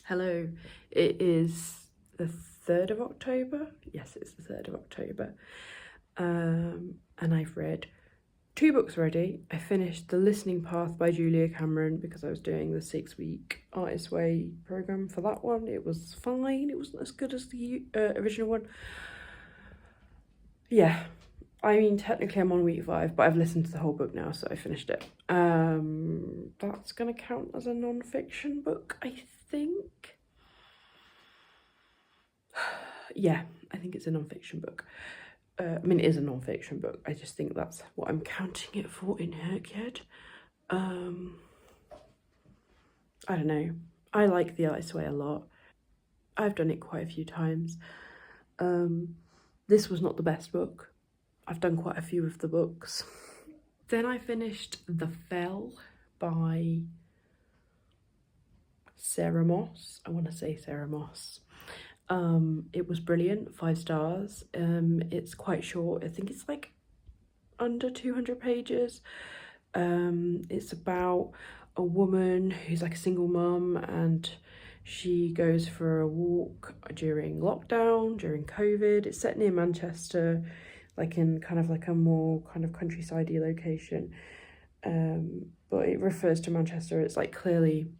Hello, it is the 3rd of October. Yes, it's the 3rd of October. And I've read 2 books already. I finished The Listening Path by Julia Cameron because I was doing the 6-week HRCYED program for that one. It was fine. It wasn't as good as the original one. Yeah, I mean, technically I'm on week 5, but I've listened to the whole book now, so I finished it. That's going to count as a non-fiction book, I think. Yeah, I think it's a non-fiction book. I mean, it is a non-fiction book. I just think that's what I'm counting it for in HRCYED. I don't know. I like the HRCYED a lot. I've done it quite a few times. This was not the best book. I've done quite a few of the books. Then I finished The Fell by Sarah Moss. I want to say Sarah Moss. It was brilliant, 5 stars. It's quite short. I think it's like under 200 pages. It's about a woman who's like a single mum, and she goes for a walk during lockdown, during COVID. It's set near Manchester, like in kind of like a more kind of countryside-y location. But it refers to Manchester. It's like clearly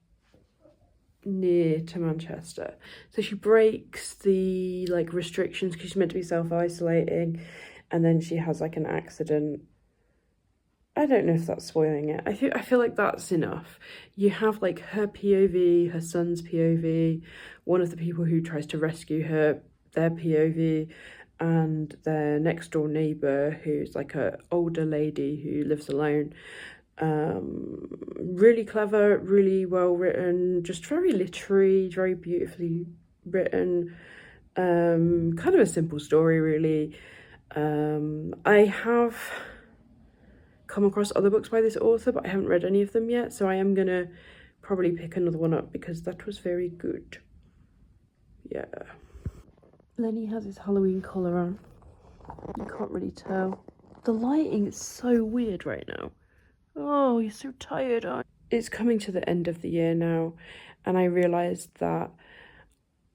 near to Manchester. So she breaks the like restrictions because she's meant to be self-isolating, and then she has like an accident. I don't know if that's spoiling it. I feel like that's enough. You have like her POV, her son's POV, one of the people who tries to rescue her, their POV, and their next door neighbour who's like a older lady who lives alone. Really clever, really well written, just very literary, very beautifully written. Kind of a simple story, really. I have come across other books by this author, but I haven't read any of them yet, so I am gonna probably pick another one up because that was very good. Yeah. Lenny has his Halloween collar on. You can't really tell. The lighting is so weird right now. Oh, you're so tired, aren't you? It's coming to the end of the year now, and I realised that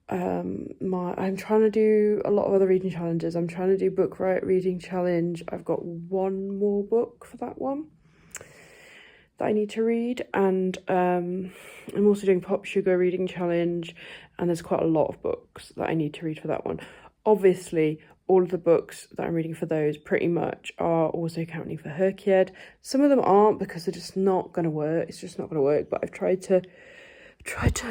I'm trying to do a lot of other reading challenges. I'm trying to do book riot reading challenge. I've got one more book for that one that I need to read, and I'm also doing pop sugar reading challenge, and there's quite a lot of books that I need to read for that one. Obviously, all of the books that I'm reading for those pretty much are also counting for HRCYED. Some of them aren't because they're just not going to work. It's just not going to work, but I've tried to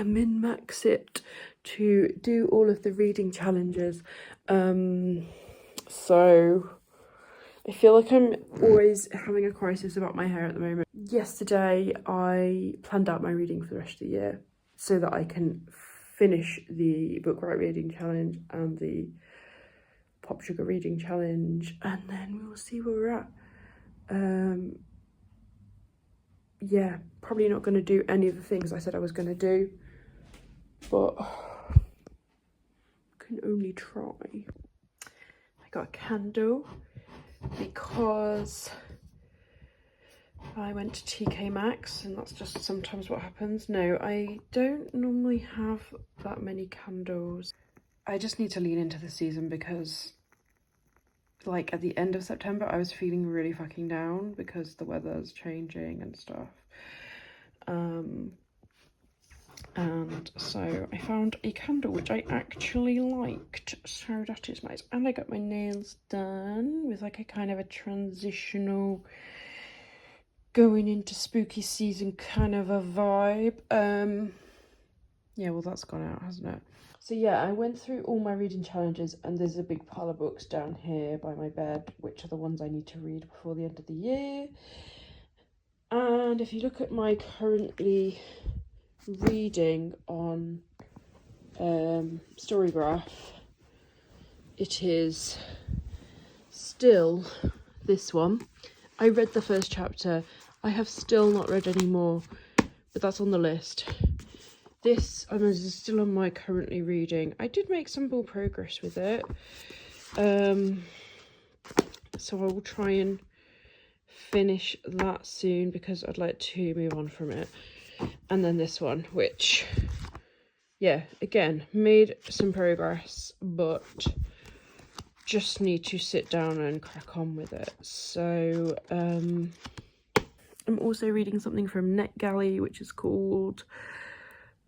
min-max it to do all of the reading challenges. So I feel like I'm always having a crisis about my hair at the moment. Yesterday I planned out my reading for the rest of the year so that I can finish the book riot reading challenge and the pop sugar reading challenge, and then we will see where we're at. Yeah, probably not going to do any of the things I said I was going to do, but I can only try. I got a candle because I went to TK Maxx, and that's just sometimes what happens. No, I don't normally have that many candles. I just need to lean into the season because like at the end of September I was feeling really fucking down because the weather's changing and stuff. And so I found a candle which I actually liked, so that is nice. And I got my nails done with like a kind of a transitional going into spooky season kind of a vibe. Yeah, well that's gone out, hasn't it? So yeah, I went through all my reading challenges, and there's a big pile of books down here by my bed, which are the ones I need to read before the end of the year. And if you look at my currently reading on Storygraph, it is still this one. I read the first chapter. I have still not read any more, but that's on the list. This is still on my currently reading. I did make some more progress with it. So I will try and finish that soon because I'd like to move on from it. And then this one, which yeah, again, made some progress, but just need to sit down and crack on with it. So I'm also reading something from NetGalley, which is called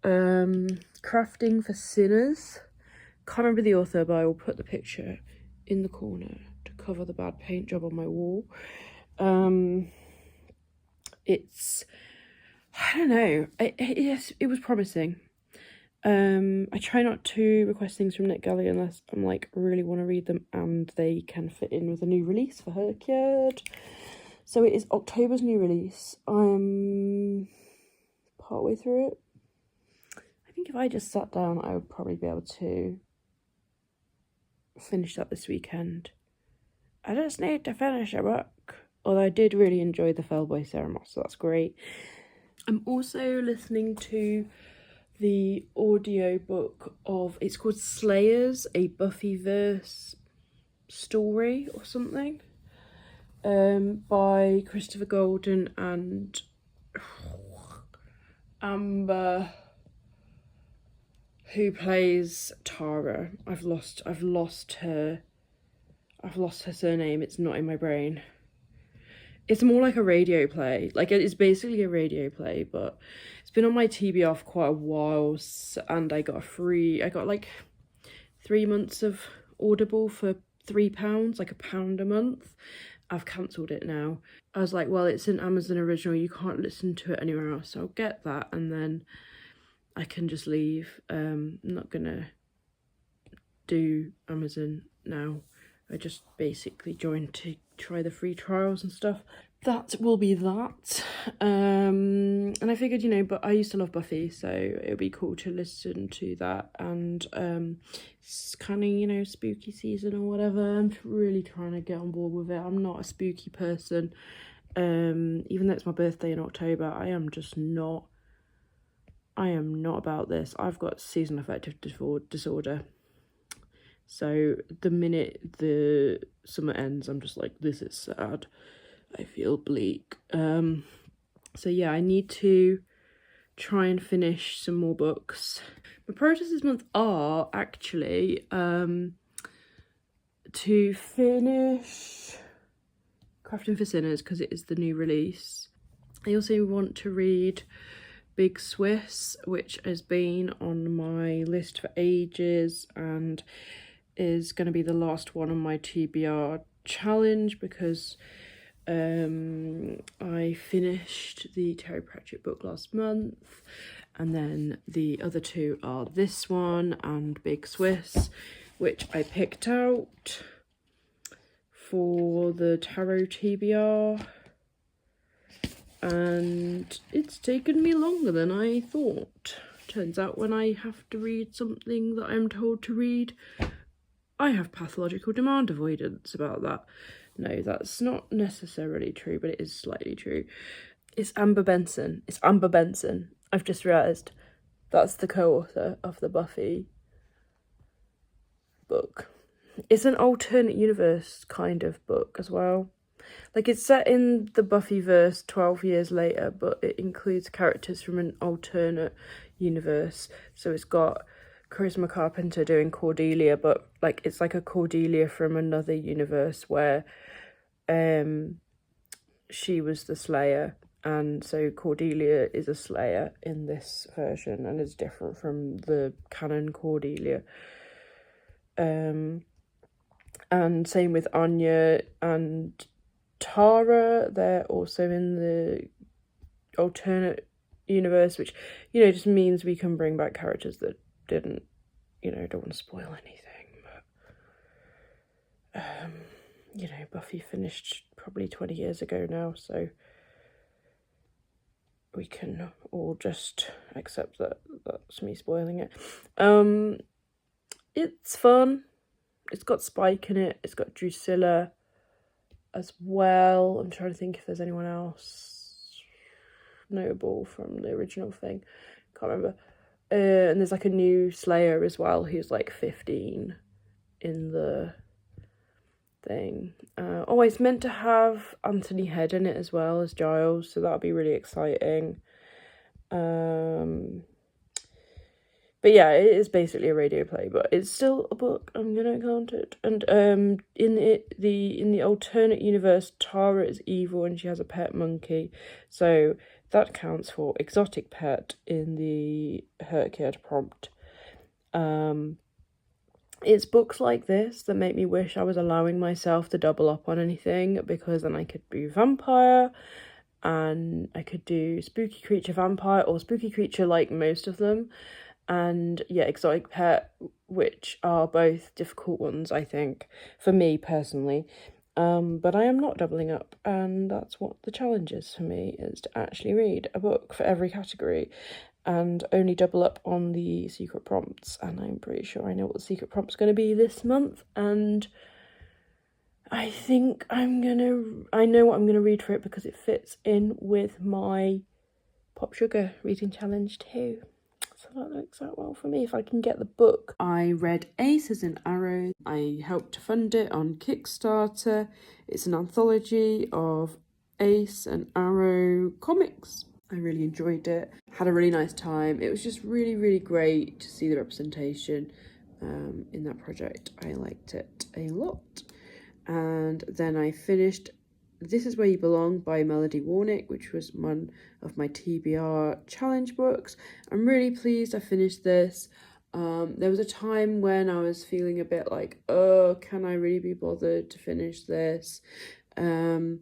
Crafting for Sinners. Can't remember the author, but I will put the picture in the corner to cover the bad paint job on my wall. It's, I don't know, it was promising. I try not to request things from NetGalley unless I'm like really want to read them and they can fit in with a new release for HRCYED. So it is October's new release. I'm partway through it. I think if I just sat down, I would probably be able to finish that this weekend. I just need to finish a book. Although I did really enjoy The Fell by Sarah Moss, so that's great. I'm also listening to the audiobook of, it's called Slayers, a Buffyverse story or something, by Christopher Golden and Amber, who plays Tara. I've lost her surname. It's not in my brain. It's more like a radio play. Like, it's basically a radio play, but it's been on my TBR for quite a while, and I got like 3 months of Audible for £3, like £1 a month. I've cancelled it now. I was like, well, it's an Amazon original, you can't listen to it anywhere else, so I'll get that and then I can just leave. I'm not gonna do Amazon now. I just basically joined to try the free trials and stuff. That will be that. And I figured, you know, but I used to love Buffy, so it would be cool to listen to that. And it's kind of, you know, spooky season or whatever. I'm really trying to get on board with it. I'm not a spooky person. Even though it's my birthday in October, I am not about this. I've got seasonal affective disorder. So the minute the summer ends, I'm just like, this is sad. I feel bleak. So yeah, I need to try and finish some more books. My priorities this month are actually to finish Crafting for Sinners, because it is the new release. I also want to read Big Swiss, which has been on my list for ages and is going to be the last one on my TBR challenge, because I finished the Terry Pratchett book last month, and then the other two are this one and Big Swiss, which I picked out for the tarot TBR, and it's taken me longer than I thought. Turns out when I have to read something that I'm told to read, I have pathological demand avoidance about that. No, that's not necessarily true, but it is slightly true. It's Amber Benson. I've just realised that's the co-author of the Buffy book. It's an alternate universe kind of book as well. Like, it's set in the Buffyverse 12 years later, but it includes characters from an alternate universe. So it's got Charisma Carpenter doing Cordelia, but like it's like a Cordelia from another universe where she was the Slayer, and so Cordelia is a Slayer in this version and is different from the canon Cordelia. And same with Anya and Tara, they're also in the alternate universe, which, you know, just means we can bring back characters that didn't, you know, don't want to spoil anything, but you know, Buffy finished probably 20 years ago now, so we can all just accept that that's me spoiling it. It's fun. It's got Spike in it. It's got Drusilla as well. I'm trying to think if there's anyone else notable from the original thing. Can't remember. And there's like a new Slayer as well, who's like 15 in the thing. Oh, it's meant to have Anthony Head in it as well as Giles, so that'll be really exciting. But But yeah, it is basically a radio play, but it's still a book. I'm gonna count it. And in the alternate universe, Tara is evil and she has a pet monkey, so that counts for exotic pet in the HRCYED prompt. It's books like this that make me wish I was allowing myself to double up on anything, because then I could do vampire and I could do spooky creature vampire, or spooky creature like most of them, and yeah, exotic pet, which are both difficult ones, I think, for me personally. But I am not doubling up, and that's what the challenge is for me, is to actually read a book for every category and only double up on the secret prompts. And I'm pretty sure I know what the secret prompt's going to be this month, and I think I know what I'm going to read for it, because it fits in with my Pop Sugar reading challenge too. So that works out well for me if I can get the book. I read Aces and Arrows. I helped to fund it on Kickstarter. It's an anthology of Ace and Arrow comics. I really enjoyed it. Had a really nice time. It was just really, really great to see the representation in that project. I liked it a lot. And then I finished This Is Where You Belong by Melody Warnick, which was one of my TBR challenge books. I'm really pleased I finished this. There was a time when I was feeling a bit like, oh, can I really be bothered to finish this? I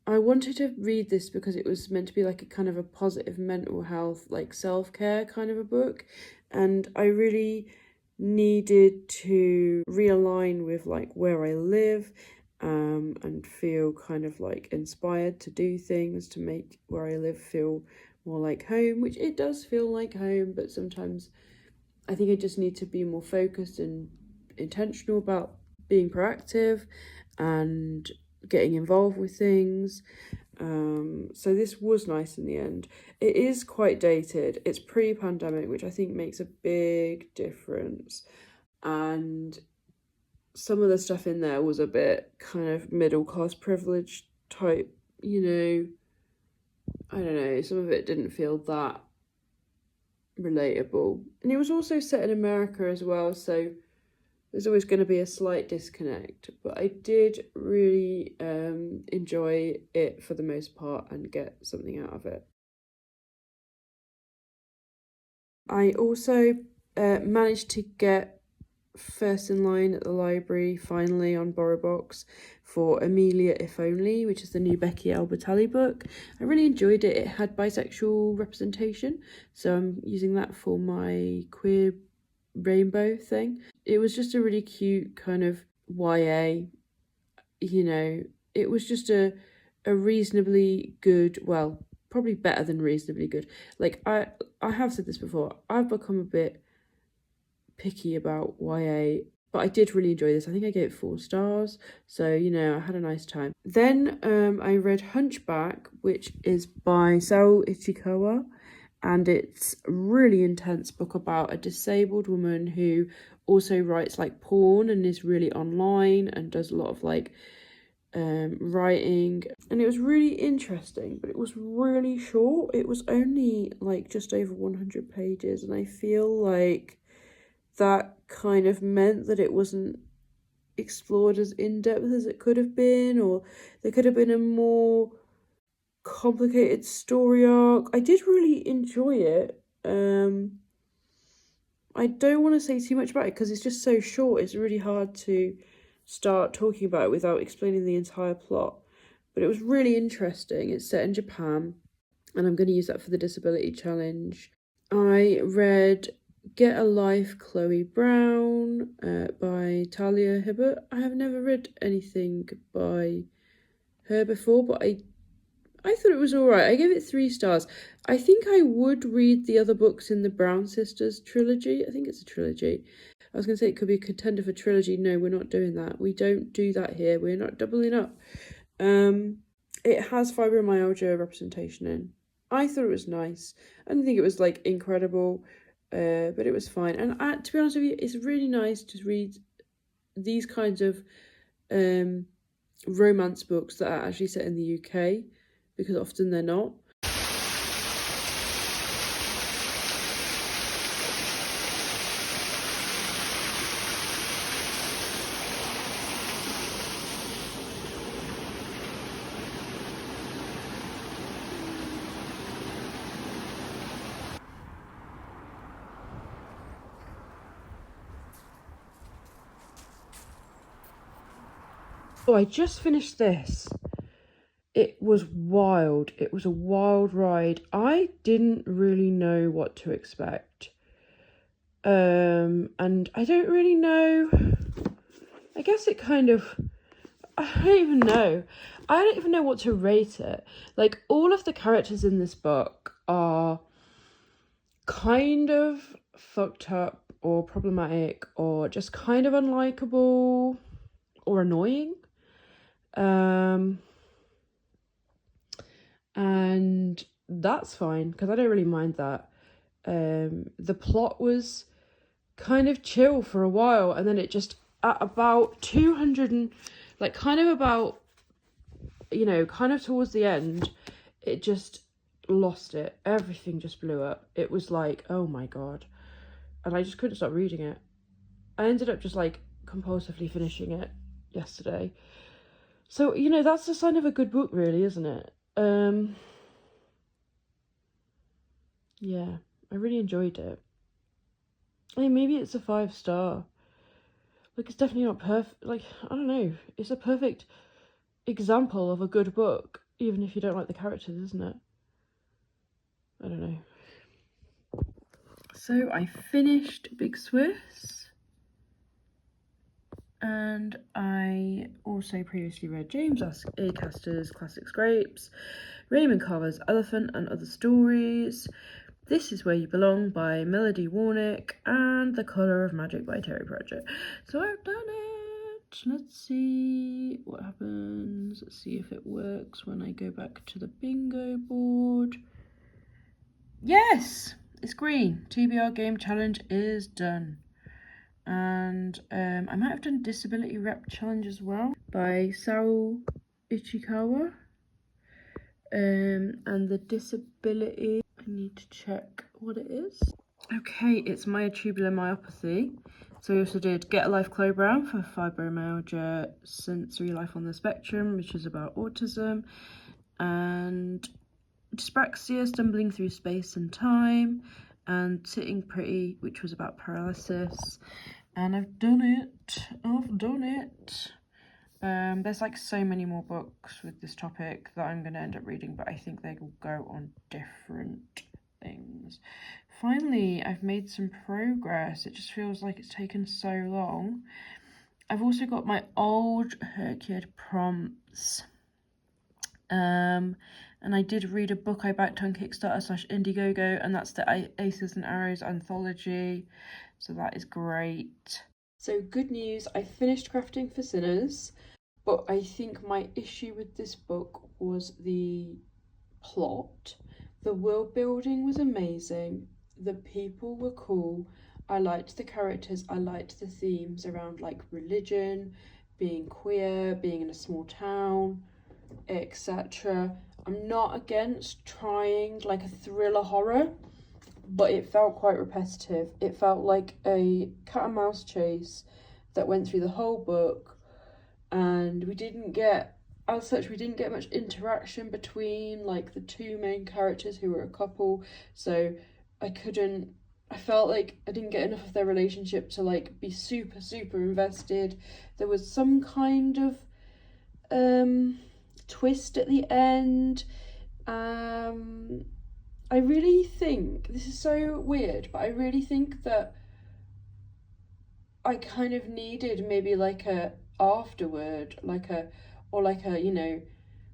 wanted to read this because it was meant to be like a kind of a positive mental health, like self-care kind of a book. And I really needed to realign with like where I live, and feel kind of like inspired to do things to make where I live feel more like home, which it does feel like home, but sometimes I think I just need to be more focused and intentional about being proactive and getting involved with things. So this was nice in the end. It is quite dated. It's pre-pandemic, which I think makes a big difference. And some of the stuff in there was a bit kind of middle class privilege type, you know, I don't know, some of it didn't feel that relatable. And it was also set in America as well, so there's always going to be a slight disconnect, but I did really enjoy it for the most part and get something out of it. I also managed to get first in line at the library finally on BorrowBox for Amelia If Only, which is the new Becky Albertalli book. I really enjoyed it. It had bisexual representation, so I'm using that for my queer rainbow thing. It was just a really cute kind of YA, you know, it was just a reasonably good, well, probably better than reasonably good. Like I have said this before, I've become a bit picky about YA, but I did really enjoy this. I think I gave it 4 stars, so you know, I had a nice time. Then I read Hunchback, which is by Sao Ichikawa, and it's a really intense book about a disabled woman who also writes like porn and is really online and does a lot of like writing, and it was really interesting, but it was really short. It was only like just over 100 pages, and I feel like that kind of meant that it wasn't explored as in-depth as it could have been, or there could have been a more complicated story arc. I did really enjoy it. I don't want to say too much about it because it's just so short. It's really hard to start talking about it without explaining the entire plot, but it was really interesting. It's set in Japan, and I'm going to use that for the disability challenge. I read Get a Life, Chloe Brown by Talia Hibbert. I have never read anything by her before, but I thought it was alright. I gave it 3 stars. I think I would read the other books in the Brown Sisters trilogy. I think it's a trilogy. I was going to say it could be a contender for trilogy. No, we're not doing that. We don't do that here. We're not doubling up. It has fibromyalgia representation in. I thought it was nice. I didn't think it was like incredible, but it was fine. And to be honest with you, it's really nice to read these kinds of romance books that are actually set in the UK, because often they're not. Oh, I just finished this. It was wild. It was a wild ride. I didn't really know what to expect. And I don't really know. I guess it kind of, I don't even know. I don't even know what to rate it. Like, all of the characters in this book are kind of fucked up or problematic or just kind of unlikable or annoying. And that's fine because I don't really mind that. The plot was kind of chill for a while, and then it just at about 200 and like kind of about, you know, kind of towards the end, it just lost it. Everything just blew up. It was like, oh my god. And I just couldn't stop reading it. I ended up just like compulsively finishing it yesterday. So, you know, that's the sign of a good book, really, isn't it? Yeah, I really enjoyed it. I mean, maybe it's a 5-star. Like, it's definitely not perfect. Like, I don't know. It's a perfect example of a good book, even if you don't like the characters, isn't it? I don't know. So I finished Big Swiss, and I also previously read James Acaster's Classic Scrapes, Raymond Carver's Elephant and Other Stories, This Is Where You Belong by Melody Warnick, and The Colour of Magic by Terry Pratchett. So I've done it. Let's see what happens. Let's see if it works when I go back to the bingo board. Yes, it's green. TBR Game Challenge is done. And I might have done Disability Rep Challenge as well by Sao Ichikawa. And the disability, I need to check what it is. Okay, it's myotubular myopathy. So we also did Get a Life Chloe Brown for fibromyalgia, sensory life on the spectrum, which is about autism, and dyspraxia, stumbling through space and time, and Sitting Pretty, which was about paralysis. And I've done it. There's like so many more books with this topic that I'm going to end up reading, but I think they will go on different things. Finally, I've made some progress. It just feels like it's taken so long. I've also got my old HRCYED prompts. And I did read a book I backed on Kickstarter / Indiegogo, and that's the Aces and Arrows anthology. So that is great. So good news, I finished Crafting for Sinners, but I think my issue with this book was the plot. The world building was amazing. The people were cool. I liked the characters. I liked the themes around like religion, being queer, being in a small town, etc. I'm not against trying like a thriller horror, but it felt quite repetitive. It felt like a cat and mouse chase that went through the whole book, and we didn't get much interaction between like the two main characters who were a couple. So I felt like I didn't get enough of their relationship to like be super invested. There was some kind of twist at the end. I really think this is so weird, but I really think that I kind of needed maybe like a afterward, like a, or like a, you know,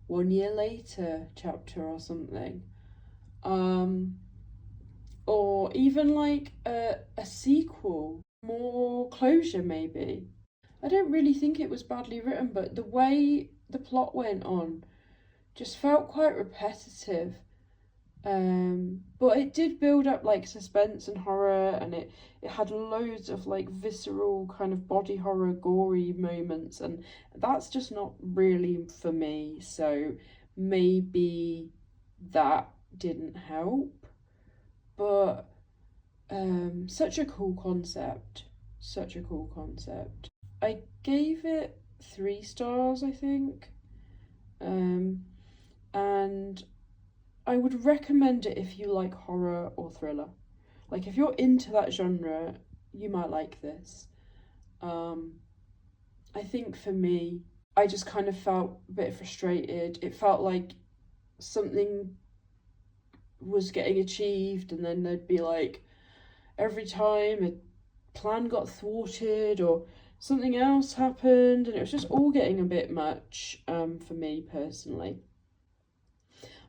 1 year later chapter or something. Or even like a sequel, more closure maybe. I don't really think it was badly written, but the way the plot went on just felt quite repetitive. But it did build up like suspense and horror, and it had loads of like visceral kind of body horror, gory moments, and that's just not really for me. So maybe that didn't help. But such a cool concept. Such a cool concept. I gave it 3 stars, I think. And I would recommend it if you like horror or thriller. Like if you're into that genre, you might like this. I think for me, I just kind of felt a bit frustrated. It felt like something was getting achieved, and then there'd be like every time a plan got thwarted or something else happened, and it was just all getting a bit much for me personally.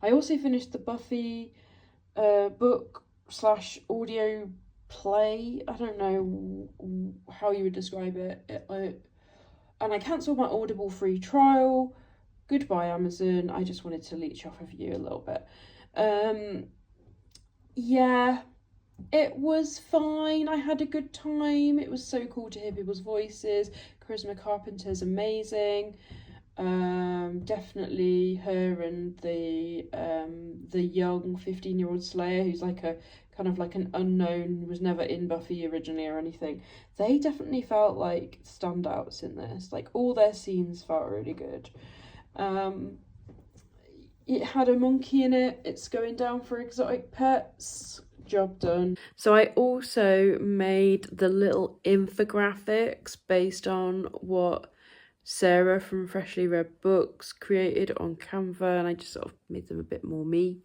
I also finished the Buffy book slash audio play. I don't know how you would describe it. And I cancelled my Audible free trial. Goodbye, Amazon. I just wanted to leech off of you a little bit. Yeah, it was fine. I had a good time. It was so cool to hear people's voices. Charisma Carpenter's amazing. Definitely her and the young 15-year-old Slayer, who's like a kind of like an unknown, was never in Buffy originally or anything. They definitely felt like standouts in this. Like all their scenes felt really good. It had a monkey in it. It's going down for exotic pets. Job done. So I also made the little infographics based on what Sarah from Freshly Read Books created on Canva, and I just sort of made them a bit more me,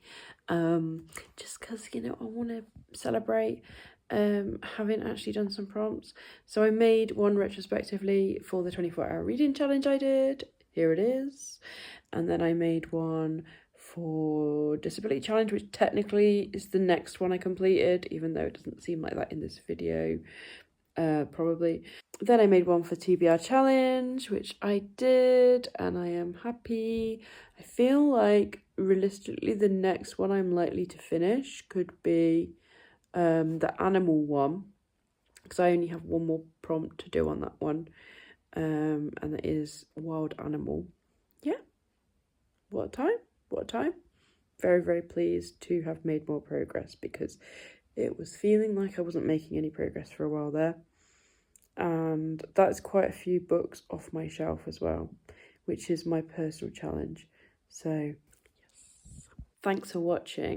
just because, you know, I want to celebrate having actually done some prompts. So I made one retrospectively for the 24-hour reading challenge I did. Here it is. And then I made one for Disability Challenge, which technically is the next one I completed, even though it doesn't seem like that in this video, probably. Then I made one for TBR Challenge, which I did, and I am happy. I feel like, realistically, the next one I'm likely to finish could be the animal one, because I only have one more prompt to do on that one, and that is wild animal. Yeah. What a time. What a time. Very, very pleased to have made more progress, because it was feeling like I wasn't making any progress for a while there. And that's quite a few books off my shelf as well, which is my personal challenge. So, yes. Thanks for watching.